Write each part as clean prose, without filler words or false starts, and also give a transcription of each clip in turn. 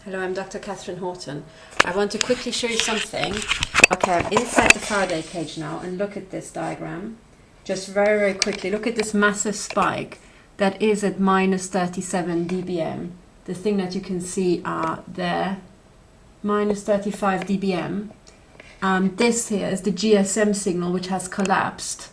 Hello, I'm Dr. Katherine Horton. I want to quickly show you something. Okay, I'm inside the Faraday cage now, and look at this diagram. Just very, very quickly, look at this massive spike that is at minus 37 dBm. The thing that you can see there, minus 35 dBm. This here is the GSM signal, which has collapsed.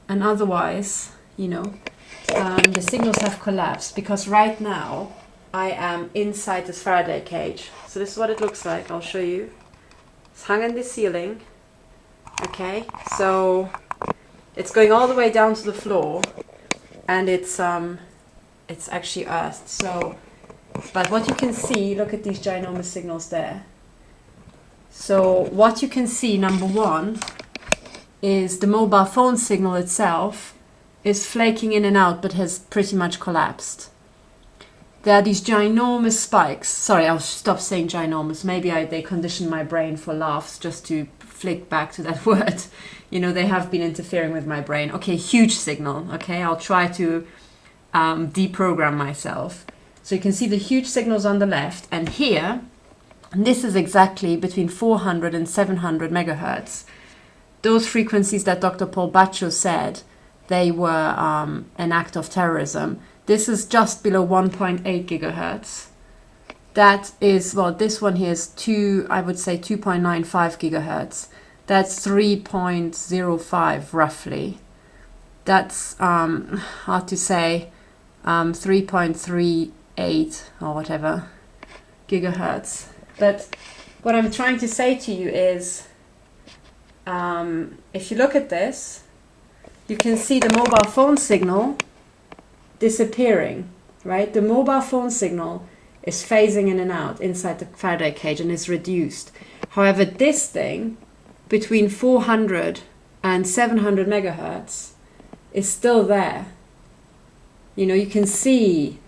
And otherwise, the signals have collapsed because right now I am inside this Faraday cage. So this is what it looks like. I'll show you. It's hung in the ceiling. Okay, so it's going all the way down to the floor, and it's actually earthed. So, but what you can see, look at these ginormous signals there. So what you can see, number one, is the mobile phone signal itself is flaking in and out, but has pretty much collapsed. There are these ginormous spikes. Sorry, I'll stop saying ginormous. Maybe they conditioned my brain for laughs just to flick back to that word. They have been interfering with my brain. Okay, huge signal. Okay, I'll try to deprogram myself. So you can see the huge signals on the left. And here, this is exactly between 400 and 700 megahertz. Those frequencies that Dr. Paul Baccio said, they were an act of terrorism. This is just below 1.8 gigahertz. That is, well, this one here is I would say 2.95 gigahertz. That's 3.05 roughly. That's hard to say, 3.38 or whatever gigahertz. But what I'm trying to say to you is, if you look at this, you can see the mobile phone signal disappearing, right? The mobile phone signal is phasing in and out inside the Faraday cage and is reduced. However, this thing between 400 and 700 megahertz is still there. You can see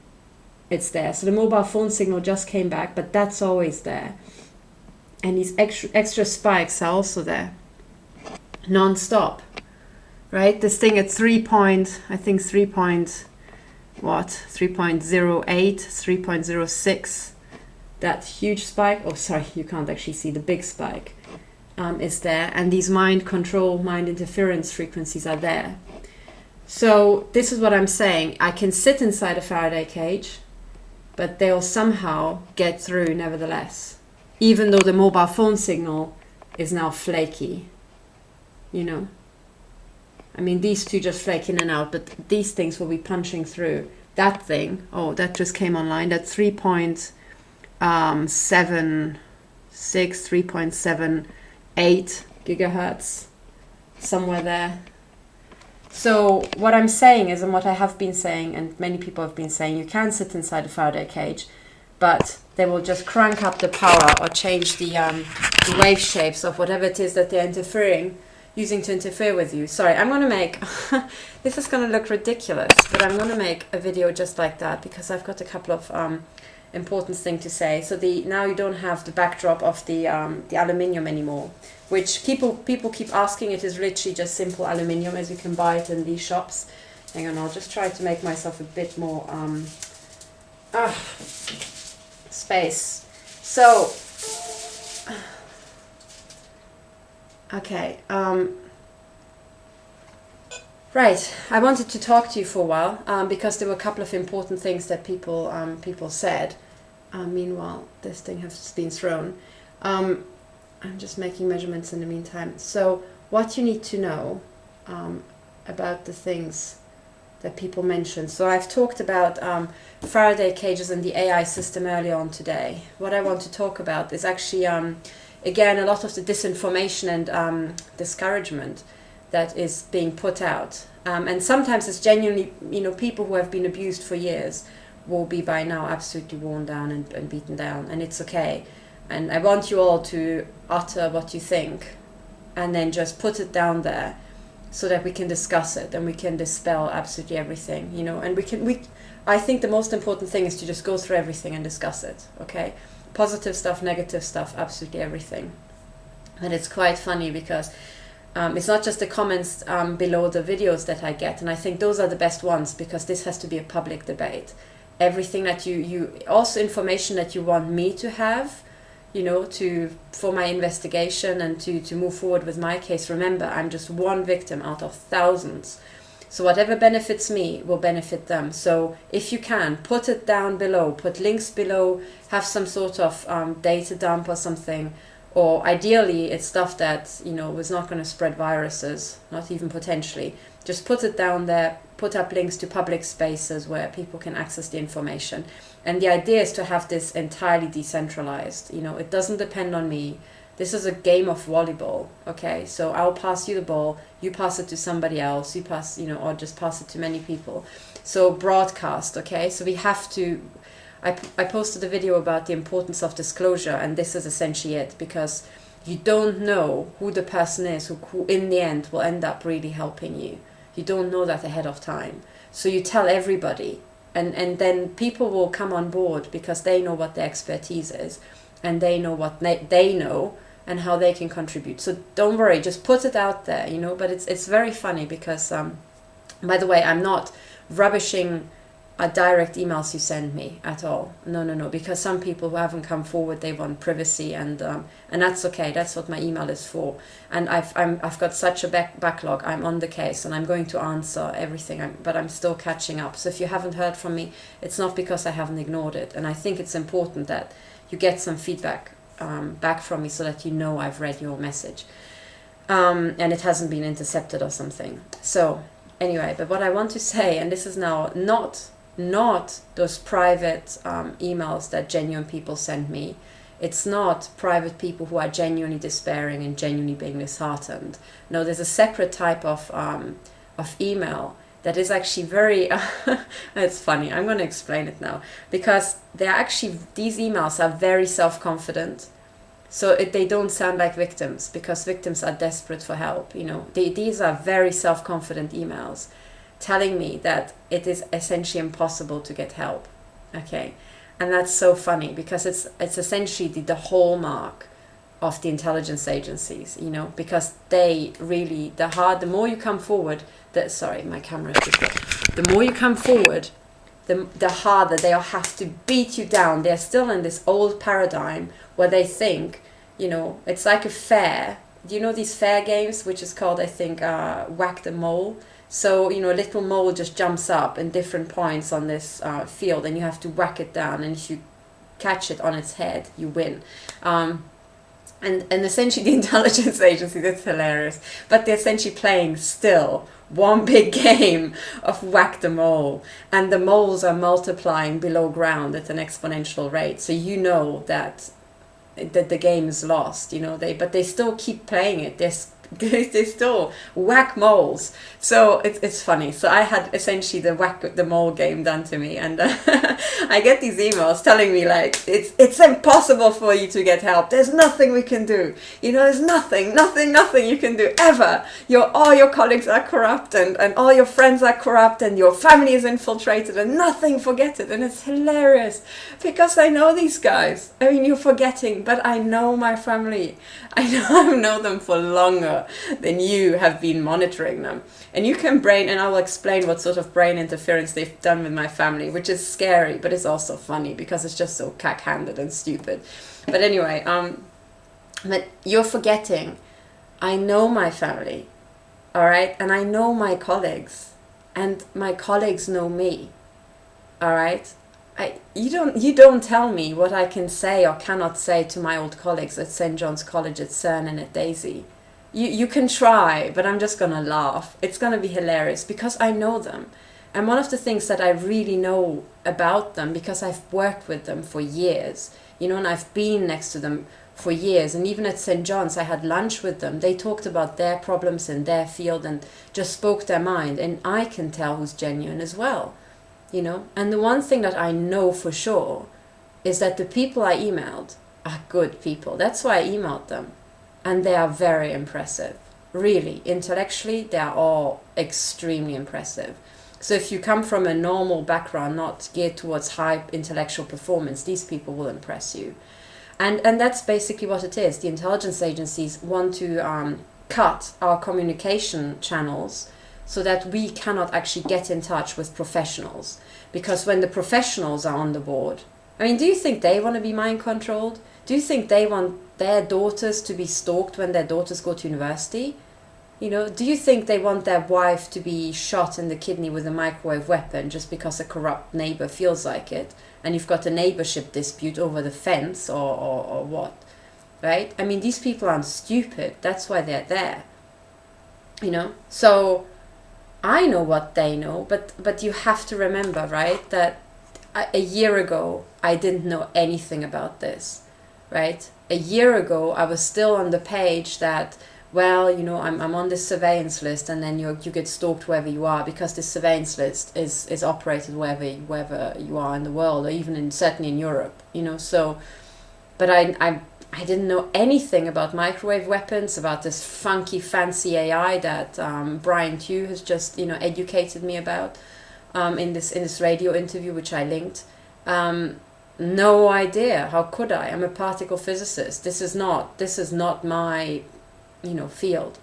it's there. So the mobile phone signal just came back, but that's always there. And these extra spikes are also there, non-stop, right? This thing at 3.08, 3.06, that huge spike, oh sorry, you can't actually see the big spike, is there, and these mind control, mind interference frequencies are there. So this is what I'm saying. I can sit inside a Faraday cage, but they'll somehow get through nevertheless, even though the mobile phone signal is now flaky. I mean, these two just flake in and out, but these things will be punching through. That thing, oh, that just came online, that 3.76, 3.78 gigahertz, somewhere there. So what I'm saying is, and what I have been saying, and many people have been saying, you can sit inside a Faraday cage, but they will just crank up the power or change the wave shapes of whatever it is that they're using to interfere with you. Sorry, I'm going to make, this is going to look ridiculous, but I'm going to make a video just like that because I've got a couple of important things to say. So now you don't have the backdrop of the aluminium anymore, which people keep asking. It is literally just simple aluminium as you can buy it in these shops. Hang on, I'll just try to make myself a bit more space. So, okay, right, I wanted to talk to you for a while because there were a couple of important things that people said. Meanwhile, this thing has been thrown. I'm just making measurements in the meantime. So what you need to know about the things that people mentioned. So I've talked about Faraday cages and the AI system earlier on today. What I want to talk about is actually again, a lot of the disinformation and discouragement that is being put out. And sometimes it's genuinely, people who have been abused for years will be by now absolutely worn down and beaten down, and it's okay. And I want you all to utter what you think and then just put it down there so that we can discuss it and we can dispel absolutely everything, and I think the most important thing is to just go through everything and discuss it, okay? Positive stuff, negative stuff, absolutely everything. And it's quite funny because it's not just the comments below the videos that I get, and I think those are the best ones because this has to be a public debate. everything that you also information that you want me to have, you know, for my investigation and to move forward with my case. Remember, I'm just one victim out of thousands. So whatever benefits me will benefit them. So if you can, put it down below, put links below, have some sort of data dump or something. Or ideally, it's stuff that, you know, is not going to spread viruses, not even potentially. Just put it down there, put up links to public spaces where people can access the information. And the idea is to have this entirely decentralized. You know, it doesn't depend on me. This is a game of volleyball, okay? So I'll pass you the ball, you pass it to somebody else, you pass, you know, or just pass it to many people. So broadcast, okay? So we have to, I posted a video about the importance of disclosure, and this is essentially it, because you don't know who the person is who in the end will end up really helping you. You don't know that ahead of time. So you tell everybody, and then people will come on board because they know what their expertise is, and they know what they know, and how they can contribute. So don't worry, just put it out there, you know. But it's very funny because, by the way, I'm not rubbishing direct emails you send me at all. No, because some people who haven't come forward, they want privacy, and that's okay. That's what my email is for. And I've got such a backlog. I'm on the case, and I'm going to answer everything. But I'm still catching up. So if you haven't heard from me, it's not because I haven't ignored it. And I think it's important that you get some feedback back from me so that you know I've read your message, and it hasn't been intercepted or something. So anyway, but what I want to say, and this is now not those private emails that genuine people send me. It's not private people who are genuinely despairing and genuinely being disheartened. No, there's a separate type of email that is actually very, it's funny, I'm going to explain it now, because they're actually, these emails are very self-confident, so they don't sound like victims, because victims are desperate for help, you know. These are very self-confident emails, telling me that it is essentially impossible to get help, okay? And that's so funny, because it's essentially the hallmark of the intelligence agencies, you know, because they really, the more you come forward, sorry, my camera is just the more you come forward, the harder they'll have to beat you down. They're still in this old paradigm where they think, you know, it's like a fair. Do you know these fair games, which is called, I think, Whack the Mole? So, you know, a little mole just jumps up in different points on this field, and you have to whack it down, and if you catch it on its head, you win. And essentially the intelligence agency, that's hilarious, but they're essentially playing still one big game of whack the mole, and the moles are multiplying below ground at an exponential rate. So you know that the game is lost, you know, but they still keep playing it. They still whack moles. So it's funny. So I had essentially the whack the mole game done to me, and I get these emails telling me like it's impossible for you to get help. There's nothing we can do. You know, there's nothing you can do ever. All your colleagues are corrupt, and all your friends are corrupt, and your family is infiltrated, and nothing. Forget it. And it's hilarious because I know these guys. I mean, you're forgetting, but I know my family. I know them for longer than you have been monitoring them. And you can and I will explain what sort of brain interference they've done with my family, which is scary, but it's also funny because it's just so cack-handed and stupid. But anyway, but you're forgetting, I know my family, all right? And I know my colleagues, and my colleagues know me, all right? You don't tell me what I can say or cannot say to my old colleagues at St. John's College, at CERN, and at Daisy. You can try, but I'm just gonna laugh. It's gonna be hilarious because I know them. And one of the things that I really know about them, because I've worked with them for years, you know, and I've been next to them for years, and even at St. John's I had lunch with them. They talked about their problems in their field and just spoke their mind, and I can tell who's genuine as well. You know, and the one thing that I know for sure is that the people I emailed are good people. That's why I emailed them. And they are very impressive. Really, intellectually, they are all extremely impressive. So if you come from a normal background, not geared towards high intellectual performance, these people will impress you. And that's basically what it is. The intelligence agencies want to cut our communication channels so that we cannot actually get in touch with professionals. Because when the professionals are on the board, I mean, do you think they want to be mind controlled? Do you think they want their daughters to be stalked when their daughters go to university? You know, do you think they want their wife to be shot in the kidney with a microwave weapon just because a corrupt neighbor feels like it, and you've got a neighborship dispute over the fence or what, right? I mean, these people aren't stupid. That's why they're there, you know? So I know what they know, but you have to remember, right, that a year ago, I didn't know anything about this, right? A year ago, I was still on the page that, well, you know, I'm on this surveillance list, and then you get stalked wherever you are, because this surveillance list is operated wherever you are in the world, or even certainly in Europe, you know. So, but I didn't know anything about microwave weapons, about this funky fancy AI that Brian Tew has just, you know, educated me about in this radio interview, which I linked. No idea. How could I? I'm a particle physicist. This is not my, you know, field.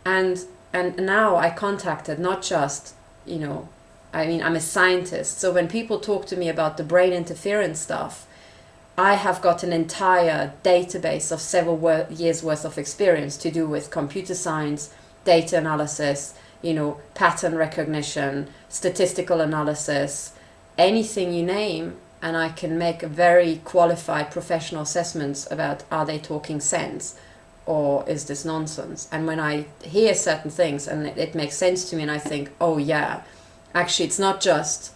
And now I contacted not just, you know, I mean, I'm a scientist. So when people talk to me about the brain interference stuff, I have got an entire database of several years worth of experience to do with computer science, data analysis, you know, pattern recognition, statistical analysis, anything you name, and I can make a very qualified professional assessments about, are they talking sense or is this nonsense? And when I hear certain things and it makes sense to me, and I think, oh yeah, actually it's not just,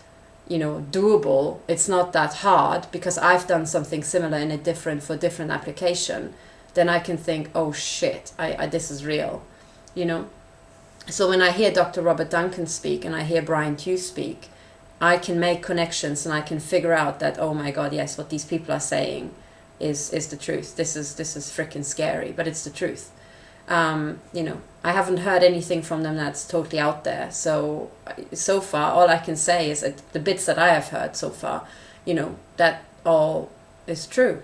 you know, doable, it's not that hard because I've done something similar in a different application, then I can think, oh shit, I this is real, you know. So when I hear Dr. Robert Duncan speak and I hear Brian Tew speak, I can make connections and I can figure out that, oh my God, yes, what these people are saying is the truth. This is freaking scary, but it's the truth. You know, I haven't heard anything from them that's totally out there. So far, all I can say is that the bits that I have heard so far, you know, that all is true.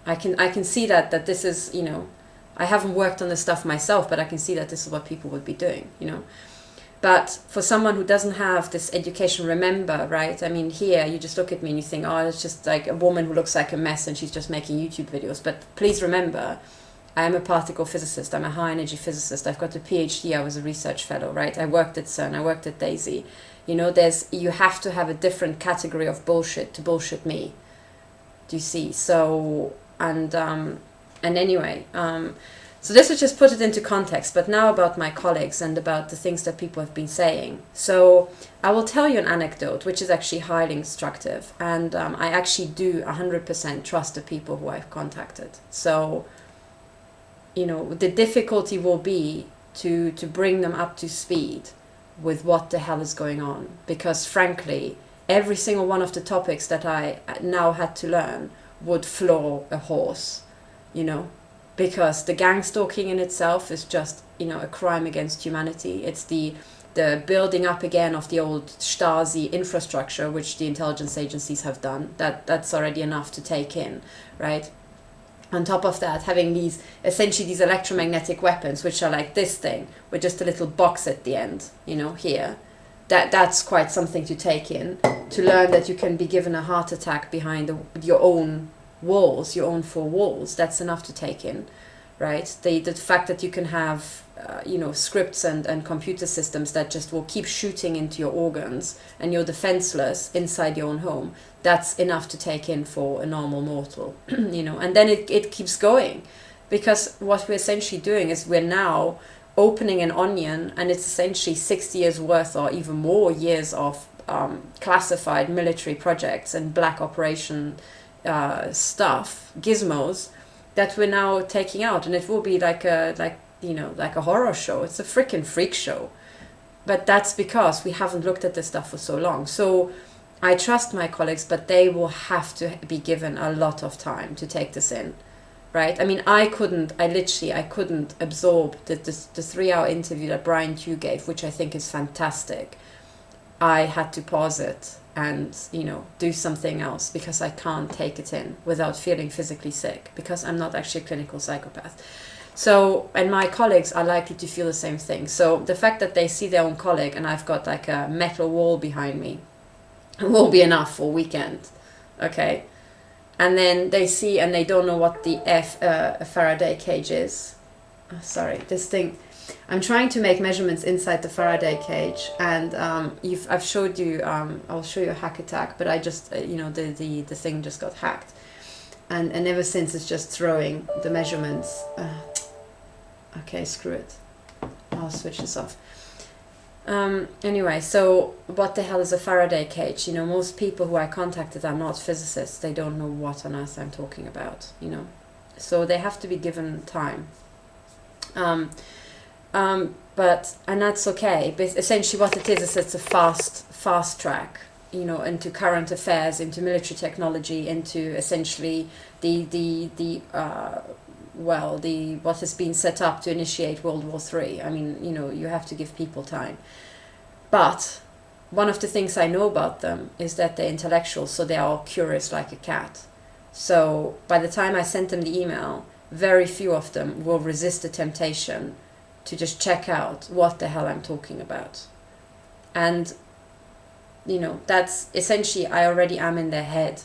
I can see that this is, you know, I haven't worked on this stuff myself, but I can see that this is what people would be doing, you know. But for someone who doesn't have this education, remember, right? I mean, here, you just look at me and you think, oh, it's just like a woman who looks like a mess and she's just making YouTube videos. But please remember, I am a particle physicist. I'm a high energy physicist. I've got a PhD. I was a research fellow, right? I worked at CERN. I worked at DAISY. You know, you have to have a different category of bullshit to bullshit me. Do you see? So, and anyway, so this would just put it into context, but now about my colleagues and about the things that people have been saying. So I will tell you an anecdote, which is actually highly instructive, and I actually do 100% trust the people who I've contacted. So, you know, the difficulty will be to bring them up to speed with what the hell is going on, because frankly, every single one of the topics that I now had to learn would floor a horse, you know. Because the gang stalking in itself is just, you know, a crime against humanity. It's the building up again of the old Stasi infrastructure, which the intelligence agencies have done. That's already enough to take in, right? On top of that, having these electromagnetic weapons, which are like this thing, with just a little box at the end, you know, here. That's quite something to take in. To learn that you can be given a heart attack behind your own walls, your own four walls, that's enough to take in, right? The fact that you can have you know, scripts and computer systems that just will keep shooting into your organs and you're defenseless inside your own home, that's enough to take in for a normal mortal. You know, and then it keeps going, because what we're essentially doing is we're now opening an onion, and it's essentially 60 years worth or even more years of classified military projects and black operation stuff, gizmos, that we're now taking out, and it will be like a horror show. It's a freaking freak show, but that's because we haven't looked at this stuff for so long. So I trust my colleagues, but they will have to be given a lot of time to take this in, right? I mean, I couldn't absorb the 3-hour interview that Brian Tew gave, which I think is fantastic. I had to pause it and, you know, do something else, because I can't take it in without feeling physically sick, because I'm not actually a clinical psychopath. So, and my colleagues are likely to feel the same thing. So the fact that they see their own colleague and I've got like a metal wall behind me, will be enough for a weekend. Okay. And then they see and they don't know what the Faraday cage is. Oh, sorry, this thing. I'm trying to make measurements inside the Faraday cage, and I've showed you. I'll show you a hack attack, but I just the thing just got hacked, and ever since it's just throwing the measurements. Okay, screw it. I'll switch this off. Anyway, so what the hell is a Faraday cage? Most people who I contacted are not physicists. They don't know what on earth I'm talking about, So they have to be given time. But that's okay. But essentially what it is it's a fast track, into current affairs, into military technology, into essentially what has been set up to initiate World War III. I mean, you have to give people time. But one of the things I know about them is that they're intellectuals, so they are all curious like a cat. So by the time I sent them the email, very few of them will resist the temptation to just check out what the hell I'm talking about. And, that's essentially, I already am in their head.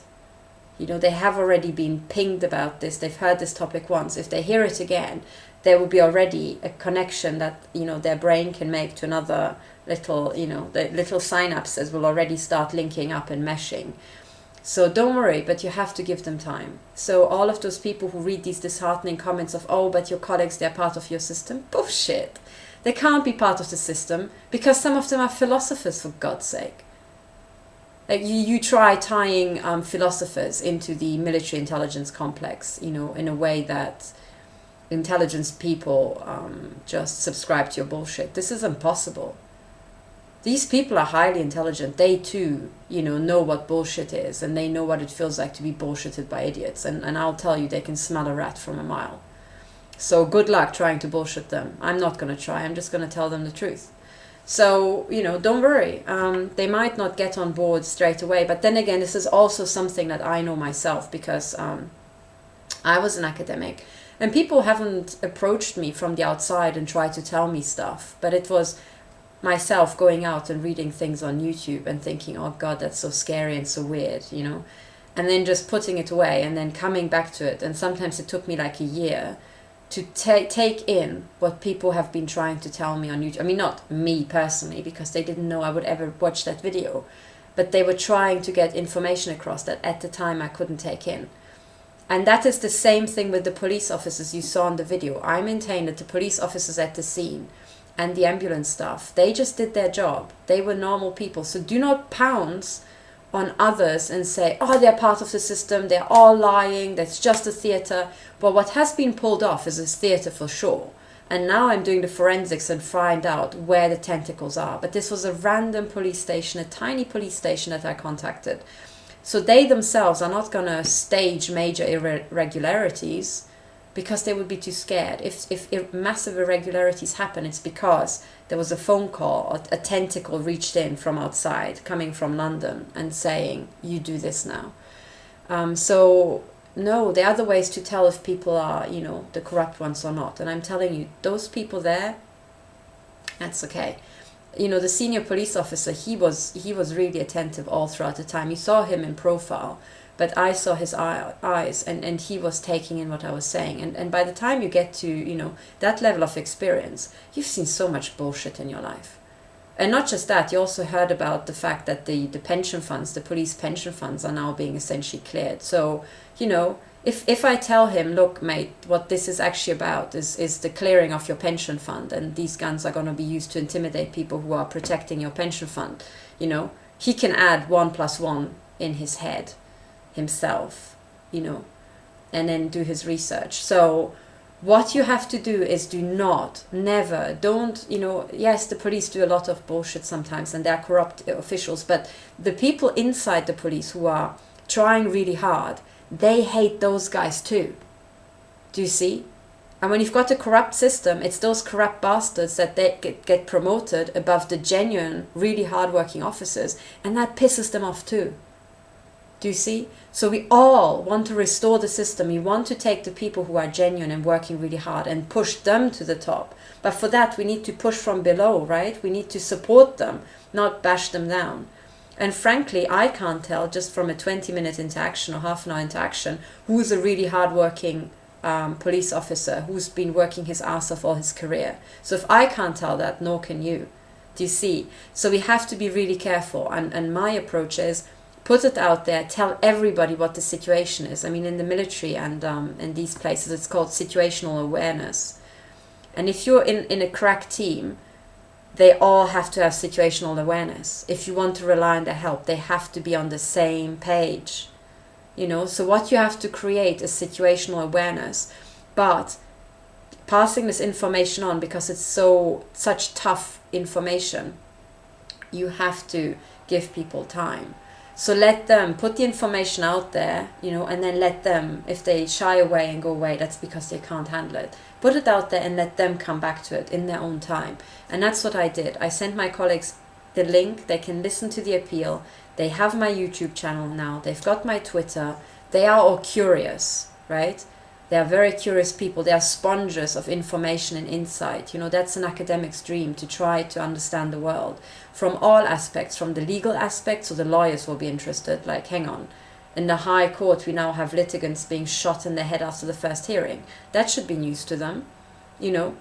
They have already been pinged about this. They've heard this topic once. If they hear it again, there will be already a connection that, their brain can make to another little, the little synapses will already start linking up and meshing. So don't worry, but you have to give them time. So all of those people who read these disheartening comments of, oh, but your colleagues, they're part of your system. Bullshit. They can't be part of the system because some of them are philosophers, for God's sake. Like you try tying philosophers into the military intelligence complex, in a way that intelligence people just subscribe to your bullshit. This is impossible. These people are highly intelligent. They too, know what bullshit is, and they know what it feels like to be bullshitted by idiots. And I'll tell you, they can smell a rat from a mile. So good luck trying to bullshit them. I'm not going to try. I'm just going to tell them the truth. So, don't worry. They might not get on board straight away. But then again, this is also something that I know myself because I was an academic. And people haven't approached me from the outside and tried to tell me stuff. But it was myself going out and reading things on YouTube and thinking, oh God, that's so scary and so weird, and then just putting it away and then coming back to it. And sometimes it took me like a year to take in what people have been trying to tell me on YouTube. I mean, not me personally, because they didn't know I would ever watch that video, but they were trying to get information across that at the time I couldn't take in. And that is the same thing with the police officers you saw in the video. I maintain that the police officers at the scene and the ambulance staff, they just did their job. They were normal people. So do not pounce on others and say, oh, they're part of the system, they're all lying, that's just a theatre. Well, what has been pulled off is a theatre for sure. And now I'm doing the forensics and find out where the tentacles are. But this was a random police station, a tiny police station that I contacted. So they themselves are not going to stage major irregularities, because they would be too scared. If massive irregularities happen, it's because there was a phone call, or a tentacle reached in from outside, coming from London, and saying, you do this now. So, no, there are other ways to tell if people are, the corrupt ones or not. And I'm telling you, those people there, that's okay. The senior police officer, he was really attentive all throughout the time. You saw him in profile. But I saw his eyes, and he was taking in what I was saying. And by the time you get to, that level of experience, you've seen so much bullshit in your life. And not just that, you also heard about the fact that the pension funds, the police pension funds, are now being essentially cleared. So, if I tell him, look, mate, what this is actually about is the clearing of your pension fund, and these guns are going to be used to intimidate people who are protecting your pension fund, he can add 1 + 1 in his head himself, and then do his research. So what you have to do is don't, yes, the police do a lot of bullshit sometimes, and they're corrupt officials, but the people inside the police who are trying really hard, they hate those guys too. Do you see? And when you've got a corrupt system, it's those corrupt bastards that they get promoted above the genuine, really hardworking officers, and that pisses them off too. Do you see? So we all want to restore the system. We want to take the people who are genuine and working really hard and push them to the top. But for that, we need to push from below, right? We need to support them, not bash them down. And frankly, I can't tell just from a 20-minute interaction or half an hour interaction who's a really hardworking police officer who's been working his ass off all his career. So if I can't tell that, nor can you. Do you see? So we have to be really careful. And my approach is put it out there, tell everybody what the situation is. I mean, in the military and in these places, it's called situational awareness. And if you're in a crack team, they all have to have situational awareness. If you want to rely on their help, they have to be on the same page. You know, so what you have to create is situational awareness, but passing this information on, because it's such tough information, you have to give people time. So let them put the information out there, you know, and then let them, if they shy away and go away, that's because they can't handle it. Put it out there and let them come back to it in their own time. And that's what I did. I sent my colleagues the link. They can listen to the appeal. They have my YouTube channel now. They've got my Twitter. They are all curious, right? They are very curious people. They are sponges of information and insight. You know, that's an academic's dream, to try to understand the world from all aspects, from the legal aspect. So the lawyers will be interested, like, hang on, in the High Court we now have litigants being shot in the head after the first hearing. That should be news to them, you know.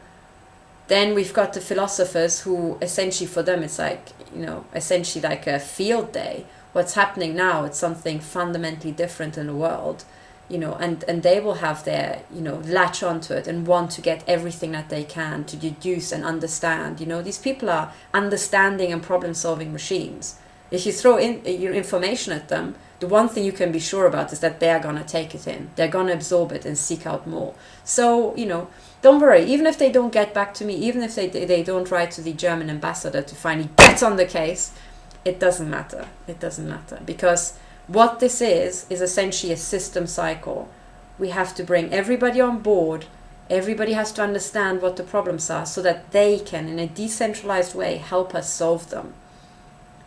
Then we've got the philosophers who essentially, for them, it's like, you know, essentially like a field day. What's happening now, it's something fundamentally different in the world, you know, and they will have their, you know, latch onto it and want to get everything that they can to deduce and understand. You know, these people are understanding and problem-solving machines. If you throw in your information at them, the one thing you can be sure about is that they are going to take it in. They're going to absorb it and seek out more. So, you know, don't worry. Even if they don't get back to me, even if they don't write to the German ambassador to finally get on the case, it doesn't matter. It doesn't matter. Because what this is essentially a system cycle. We have to bring everybody on board. Everybody has to understand what the problems are so that they can, in a decentralized way, help us solve them.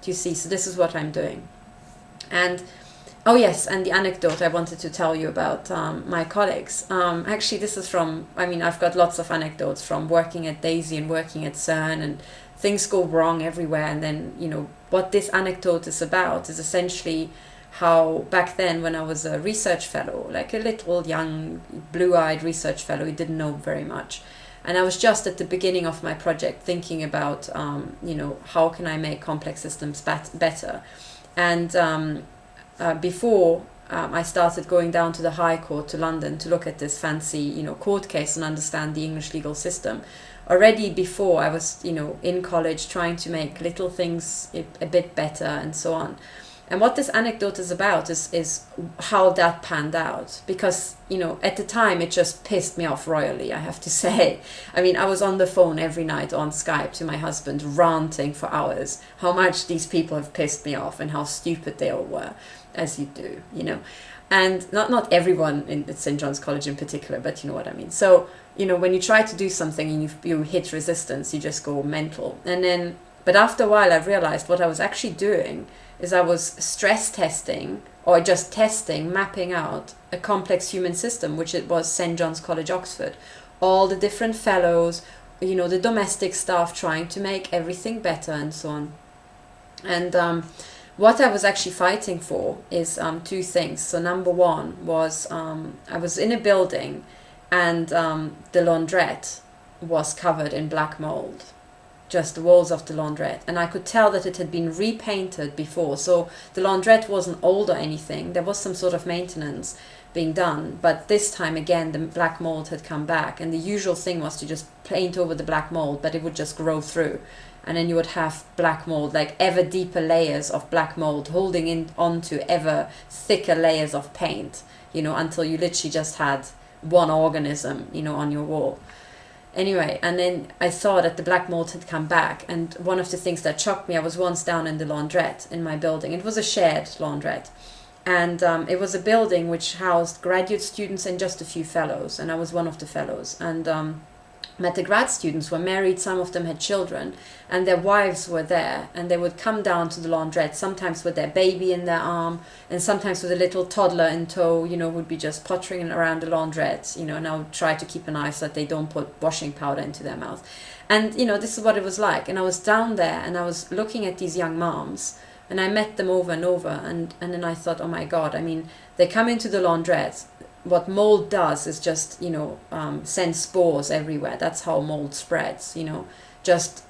Do you see? So this is what I'm doing. And oh yes, and the anecdote I wanted to tell you about my colleagues. Actually, this is from, I mean, I've got lots of anecdotes from working at Daisy and working at CERN, and things go wrong everywhere. And then, you know, what this anecdote is about is essentially how back then, when I was a research fellow, like a little young blue-eyed research fellow who didn't know very much, and I was just at the beginning of my project thinking about, you know, how can I make complex systems better. And before I started going down to the High Court to London to look at this fancy, you know, court case and understand the English legal system. Already before, I was, you know, in college trying to make little things a bit better and so on. And what this anecdote is about is how that panned out. Because, you know, at the time it just pissed me off royally, I have to say. I mean, I was on the phone every night on Skype to my husband, ranting for hours how much these people have pissed me off and how stupid they all were, as you do, you know. And not everyone at St. John's College in particular, but you know what I mean. So, you know, when you try to do something and you hit resistance, you just go mental. And then, but after a while I realized what I was actually doing is I was stress testing, or just testing, mapping out a complex human system, which it was St. John's College, Oxford. All the different fellows, you know, the domestic staff trying to make everything better and so on. And what I was actually fighting for is two things. So number one was I was in a building and the laundrette was covered in black mold. Just the walls of the laundrette, and I could tell that it had been repainted before. So the laundrette wasn't old or anything. There was some sort of maintenance being done, but this time again the black mold had come back, and the usual thing was to just paint over the black mold, but it would just grow through, and then you would have black mold, like ever deeper layers of black mold holding in onto ever thicker layers of paint, you know, until you literally just had one organism, you know, on your wall. Anyway, and then I saw that the black mold had come back, and one of the things that shocked me, I was once down in the laundrette in my building. It was a shared laundrette, and it was a building which housed graduate students and just a few fellows, and I was one of the fellows. And but the grad students were married, some of them had children, and their wives were there, and they would come down to the laundrette, sometimes with their baby in their arm, and sometimes with a little toddler in tow, you know, would be just pottering around the laundrette, you know, and I would try to keep an eye so that they don't put washing powder into their mouth. And, you know, this is what it was like. And I was down there, and I was looking at these young moms And I met them over and over, and then I thought, oh my God, I mean, they come into the laundrette. What mold does is just, send spores everywhere. That's how mold spreads, just,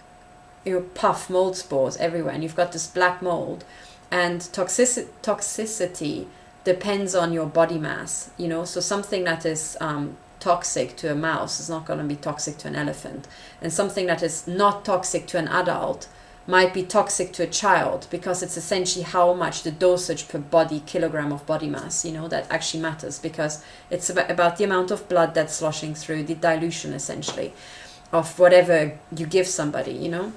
puff mold spores everywhere. And you've got this black mold, and toxicity depends on your body mass, so something that is toxic to a mouse is not going to be toxic to an elephant. And something that is not toxic to an adult might be toxic to a child, because it's essentially how much the dosage per body kilogram of body mass, that actually matters, because it's about the amount of blood that's sloshing through, the dilution essentially of whatever you give somebody, And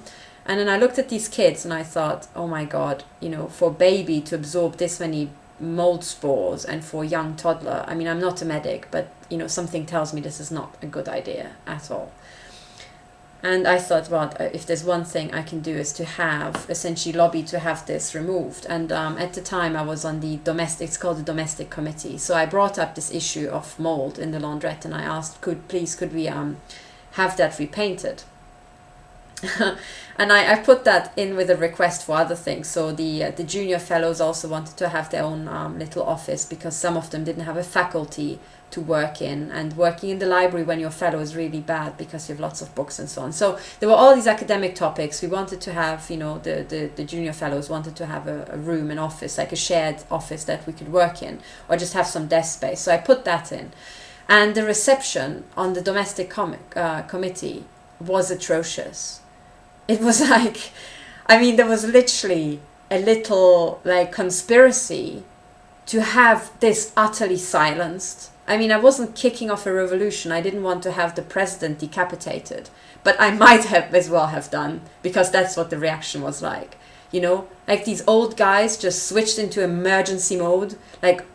then I looked at these kids and I thought, oh my God, for a baby to absorb this many mold spores, and for a young toddler, I mean, I'm not a medic, but something tells me this is not a good idea at all. And I thought, well, if there's one thing I can do is to essentially lobby to have this removed. And at the time I was on it's called the domestic committee. So I brought up this issue of mold in the laundrette, and I asked, could we have that repainted? And I put that in with a request for other things. So the junior fellows also wanted to have their own little office, because some of them didn't have a faculty to work in, and working in the library when you're a fellow is really bad because you have lots of books and so on. So there were all these academic topics. We wanted to have, the junior fellows wanted to have a room, an office, like a shared office that we could work in, or just have some desk space. So I put that in. And the reception on the domestic committee was atrocious. It was like, there was literally a little conspiracy to have this utterly silenced. I wasn't kicking off a revolution. I didn't want to have the president decapitated, but I might have as well have done, because that's what the reaction was like. These old guys just switched into emergency mode,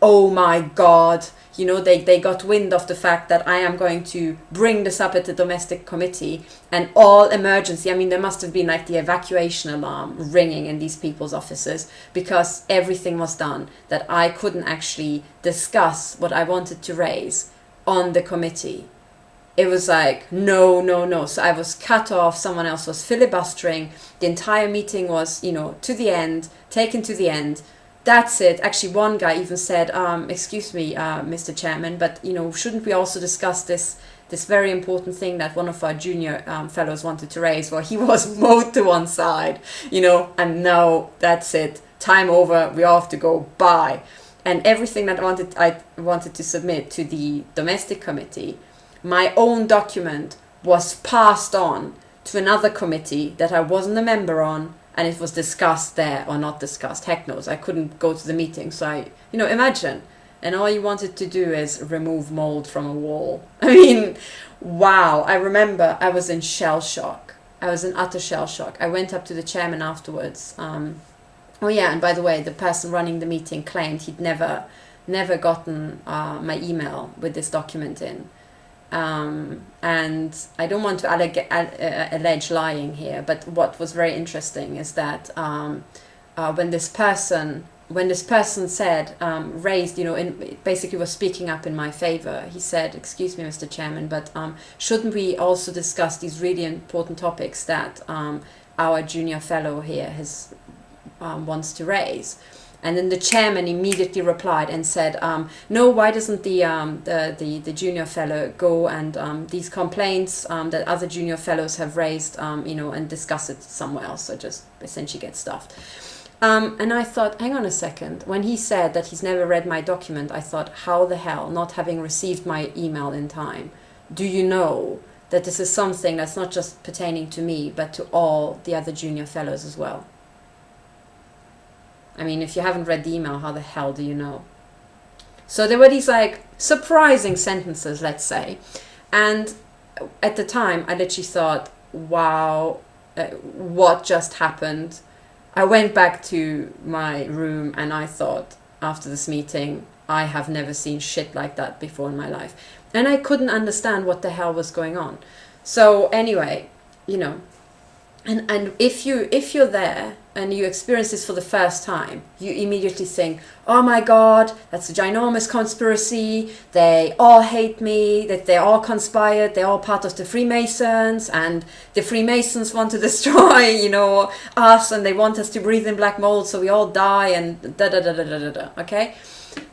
oh my God, they got wind of the fact that I am going to bring this up at the domestic committee, and all emergency. There must have been the evacuation alarm ringing in these people's offices, because everything was done that I couldn't actually discuss what I wanted to raise on the committee. It was no. So I was cut off. Someone else was filibustering. The entire meeting was, taken to the end. That's it. Actually, one guy even said, excuse me, Mr. Chairman, but, shouldn't we also discuss this very important thing that one of our junior fellows wanted to raise? Well, he was mowed to one side, and no, that's it. Time over. We all have to go. Bye. And everything that I wanted to submit to the domestic committee, my own document was passed on to another committee that I wasn't a member on, and it was discussed there, or not discussed. Heck knows, I couldn't go to the meeting. So imagine. And all you wanted to do is remove mold from a wall. Wow. I remember I was in shell shock. I was in utter shell shock. I went up to the chairman afterwards. Oh yeah, and by the way, the person running the meeting claimed he'd never gotten my email with this document in. And I don't want to allege lying here, but what was very interesting is that when this person said, raised, basically was speaking up in my favor, he said, excuse me, Mr. Chairman, but shouldn't we also discuss these really important topics that our junior fellow here wants to raise? And then the chairman immediately replied and said, no, why doesn't the junior fellow go and these complaints that other junior fellows have raised, and discuss it somewhere else, so just essentially get stuffed. And I thought, hang on a second. When he said that he's never read my document, I thought, how the hell, not having received my email in time, do you know that this is something that's not just pertaining to me, but to all the other junior fellows as well? If you haven't read the email, how the hell do you know? So there were these surprising sentences, let's say. And at the time, I literally thought, wow, what just happened? I went back to my room and I thought, after this meeting, I have never seen shit like that before in my life. And I couldn't understand what the hell was going on. So anyway, and if you're there, and you experience this for the first time, you immediately think, oh my God, that's a ginormous conspiracy. They all hate me, that they all conspired, they're all part of the Freemasons, and the Freemasons want to destroy, you know, us, and they want us to breathe in black mold so we all die, and da da da da da da da, okay?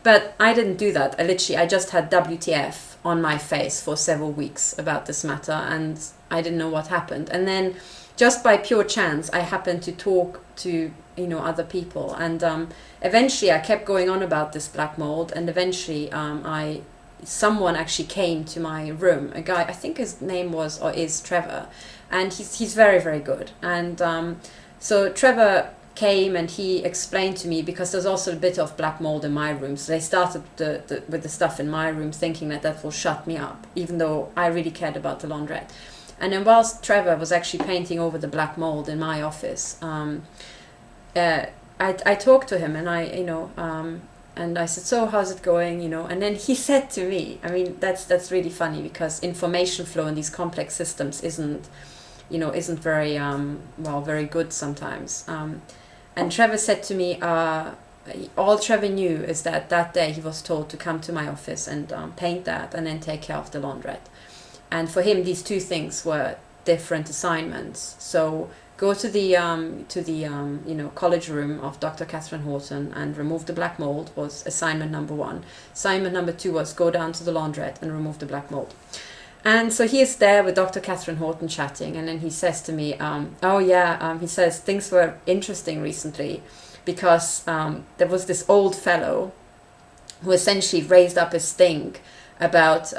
But I didn't do that. I just had WTF on my face for several weeks about this matter, and I didn't know what happened. And then just by pure chance, I happened to talk to, you know, other people, and eventually I kept going on about this black mold, and eventually someone actually came to my room, a guy, I think his name was or is Trevor, and he's very, very good. And so Trevor came and he explained to me, because there's also a bit of black mold in my room, so they started with the stuff in my room thinking that will shut me up, even though I really cared about the laundrette. And then whilst Trevor was actually painting over the black mold in my office, I talked to him, and and I said, so how's it going, you know? And then he said to me, I mean, that's really funny, because information flow in these complex systems isn't very very good sometimes. And Trevor said to me, all Trevor knew is that day he was told to come to my office and paint that and then take care of the laundrette. And for him, these two things were different assignments. So go to the college room of Dr. Katherine Horton and remove the black mold was assignment number 1. Assignment number 2 was go down to the laundrette and remove the black mold. And so he is there with Dr. Katherine Horton chatting, and then he says to me, he says, things were interesting recently, because there was this old fellow who essentially raised up a stink about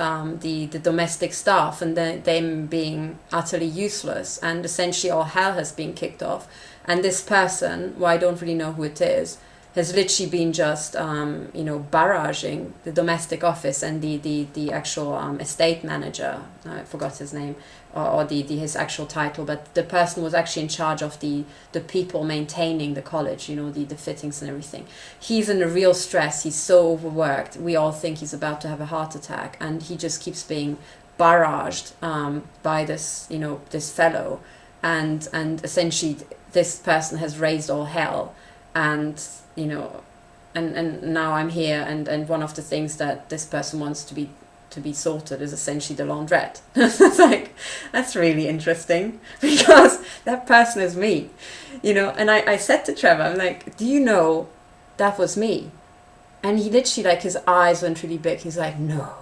the domestic staff and them being utterly useless, and essentially all hell has been kicked off. And this person, I don't really know who it is, has literally been just barraging the domestic office and the actual estate manager. I forgot his name or his actual title, but the person was actually in charge of the people maintaining the college, you know, the fittings and everything. He's in a real stress. He's so overworked. We all think he's about to have a heart attack, and he just keeps being barraged by this fellow, and essentially this person has raised all hell. And and now I'm here, and one of the things that this person wants to be sorted is essentially the laundrette. It's like, that's really interesting, because that person is me, you know. And I said to Trevor, I'm like, do you know that was me? And he literally, like, his eyes went really big. He's like, no.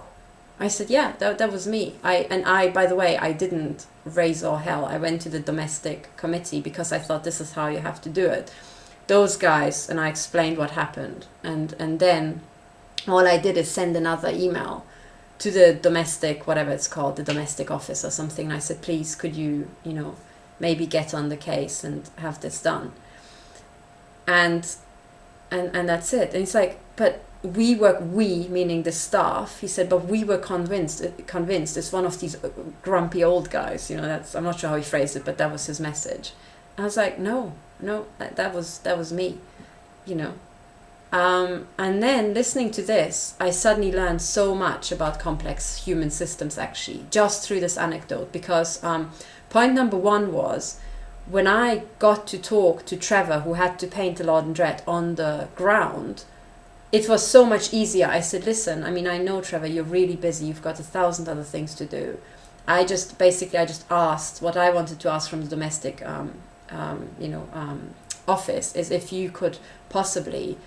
I said, yeah, that was me. By the way, I didn't raise all hell. I went to the domestic committee because I thought this is how you have to do it. Those guys, and I explained what happened, and then all I did is send another email to the domestic, whatever it's called, the domestic office or something. And I said, please, could you, maybe get on the case and have this done. And that's it. And he's like, but we meaning the staff, he said, but we were convinced it's one of these grumpy old guys, I'm not sure how he phrased it, but that was his message. I was like, no, that was me, and then listening to this, I suddenly learned so much about complex human systems, actually, just through this anecdote. Because point number 1 was, when I got to talk to Trevor, who had to paint the laundrette on the ground, it was so much easier. I said, listen, I know, Trevor, you're really busy, you've got 1,000 other things to do. I just asked what I wanted to ask from the domestic office, is if you could possibly,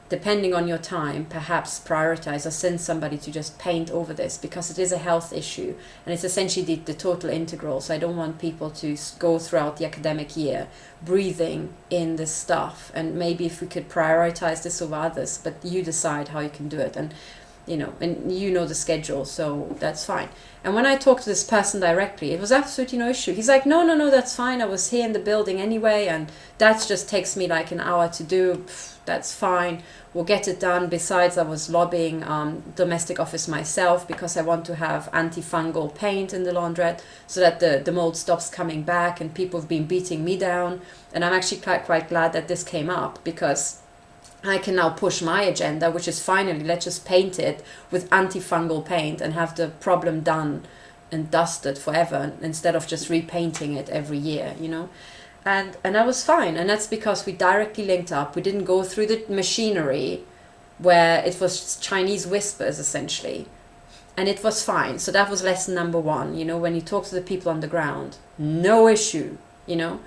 depending on your time, perhaps prioritize or send somebody to just paint over this, because it is a health issue, and it's essentially the total integral. So I don't want people to go throughout the academic year breathing in this stuff, and maybe if we could prioritize this over others, but you decide how you can do it, and the schedule, so that's fine. And when I talked to this person directly, it was absolutely no issue. He's like, no, that's fine. I was here in the building anyway, and that just takes me like an hour to do. That's fine. We'll get it done. Besides, I was lobbying domestic office myself, because I want to have antifungal paint in the laundrette so that the mold stops coming back, and people have been beating me down. And I'm actually quite glad that this came up, because I can now push my agenda, which is finally, let's just paint it with antifungal paint and have the problem done and dusted forever, instead of just repainting it every year, And I was fine. And that's because we directly linked up. We didn't go through the machinery where it was Chinese whispers, essentially. And it was fine. So that was lesson number one. You know, when you talk to the people on the ground, no issue, you know.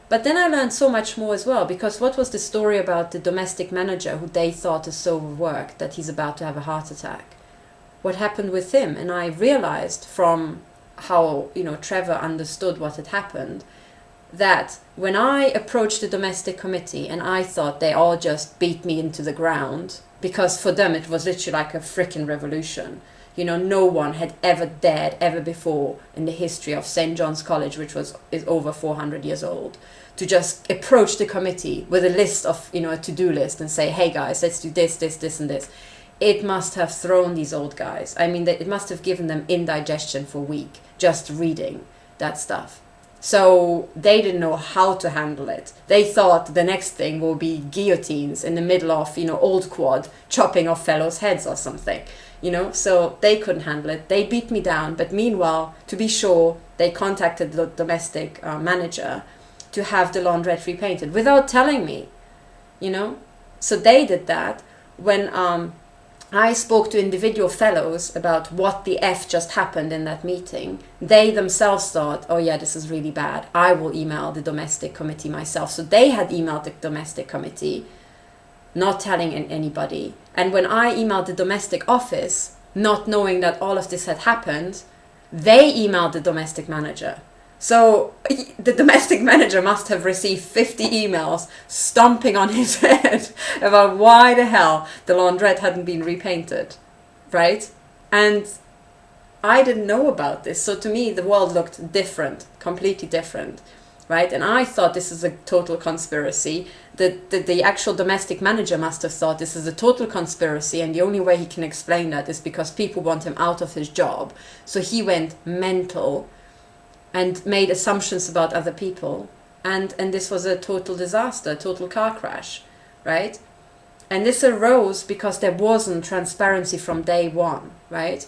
But then I learned so much more as well, because what was the story about the domestic manager who they thought is so overworked that he's about to have a heart attack? What happened with him? And I realized from how, you know, Trevor understood what had happened, that when I approached the domestic committee and I thought they all just beat me into the ground, because for them it was literally like a freaking revolution. You know, no one had ever dared ever before in the history of St. John's College, which is over 400 years old, to just approach the committee with a list of, you know, a to-do list and say, hey guys, let's do this, this, this and this. It must have thrown these old guys. I mean, it must have given them indigestion for a week just reading that stuff. So they didn't know how to handle it. They thought the next thing will be guillotines in the middle of, you know, Old Quad, chopping off fellows' heads or something. You know, so they couldn't handle it. They beat me down. But meanwhile, to be sure, they contacted the domestic manager to have the laundrette repainted without telling me, you know. So they did that. When I spoke to individual fellows about what the F just happened in that meeting, they themselves thought, oh yeah, this is really bad. I will email the domestic committee myself. So they had emailed the domestic committee, not telling anybody. And when I emailed the domestic office, not knowing that all of this had happened, they emailed the domestic manager. So the domestic manager must have received 50 emails stomping on his head about why the hell the laundrette hadn't been repainted, right? And I didn't know about this. So to me, the world looked different, completely different. Right? And I thought this is a total conspiracy. The actual domestic manager must have thought this is a total conspiracy, and the only way he can explain that is because people want him out of his job. So he went mental and made assumptions about other people, and this was a total disaster, a total car crash, right? And this arose because there wasn't transparency from day one, right?